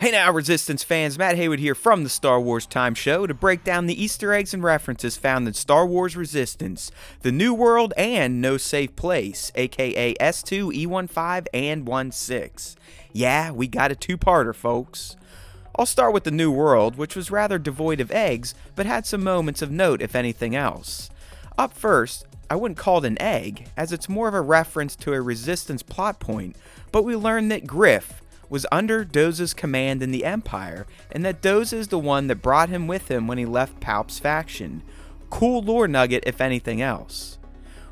Hey now, Resistance fans, Matt Heywood here from the Star Wars Time Show to break down the Easter eggs and references found in Star Wars Resistance, the New World, and No Safe Place, aka S2, E15, and 16. Yeah, we got a two-parter, folks. I'll start with the New World, which was rather devoid of eggs, but had some moments of note if anything else. Up first, I wouldn't call it an egg, as it's more of a reference to a Resistance plot point, but we learned that Griff was under Doza's command in the Empire, and that Doza is the one that brought him with him when he left Palp's faction. Cool lore nugget if anything else.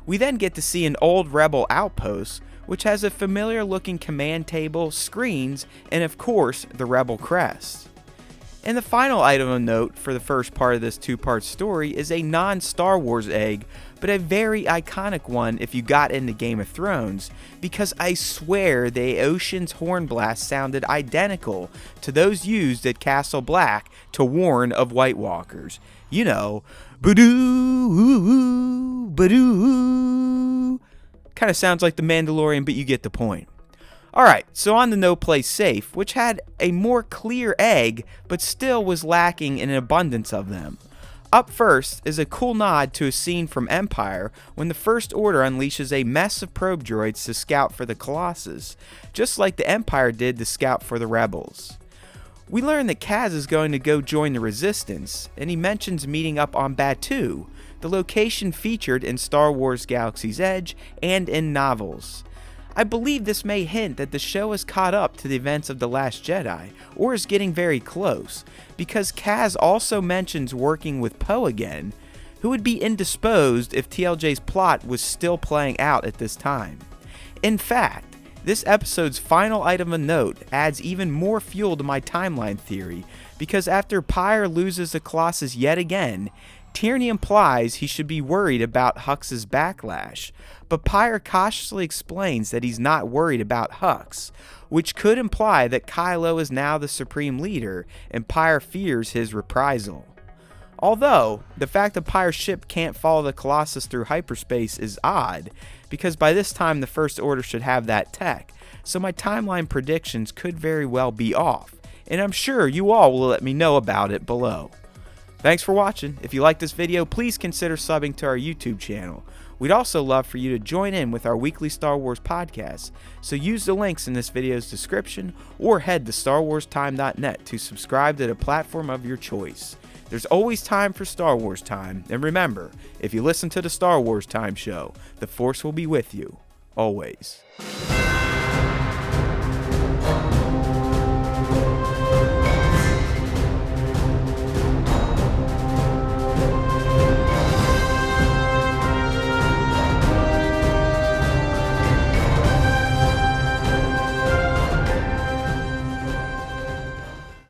We then get to see an old Rebel outpost, which has a familiar looking command table, screens, and of course, the Rebel crest. And the final item of note for the first part of this two-part story is a non-Star Wars egg, but a very iconic one if you got into Game of Thrones, because I swear the Ocean's horn blast sounded identical to those used at Castle Black to warn of White Walkers. You know, ba-doo, ba-doo. Kind of sounds like the Mandalorian, but you get the point. Alright, so on to No Place Safe, which had a more clear egg, but still was lacking in an abundance of them. Up first is a cool nod to a scene from Empire when the First Order unleashes a mess of probe droids to scout for the Colossus, just like the Empire did to scout for the Rebels. We learn that Kaz is going to go join the Resistance, and he mentions meeting up on Batuu, the location featured in Star Wars Galaxy's Edge and in novels. I believe this may hint that the show has caught up to the events of The Last Jedi, or is getting very close, because Kaz also mentions working with Poe again, who would be indisposed if TLJ's plot was still playing out at this time. In fact, this episode's final item of note adds even more fuel to my timeline theory, because after Pyre loses the Colossus yet again, Tierney implies he should be worried about Hux's backlash, but Pyre cautiously explains that he's not worried about Hux, which could imply that Kylo is now the supreme leader and Pyre fears his reprisal. Although, the fact that Pyre's ship can't follow the Colossus through hyperspace is odd, because by this time the First Order should have that tech, so my timeline predictions could very well be off, and I'm sure you all will let me know about it below. Thanks for watching. If you like this video, please consider subbing to our YouTube channel. We'd also love for you to join in with our weekly Star Wars podcast, so use the links in this video's description or head to StarWarsTime.net to subscribe to the platform of your choice. There's always time for Star Wars time, and remember, if you listen to the Star Wars Time Show, the Force will be with you, always.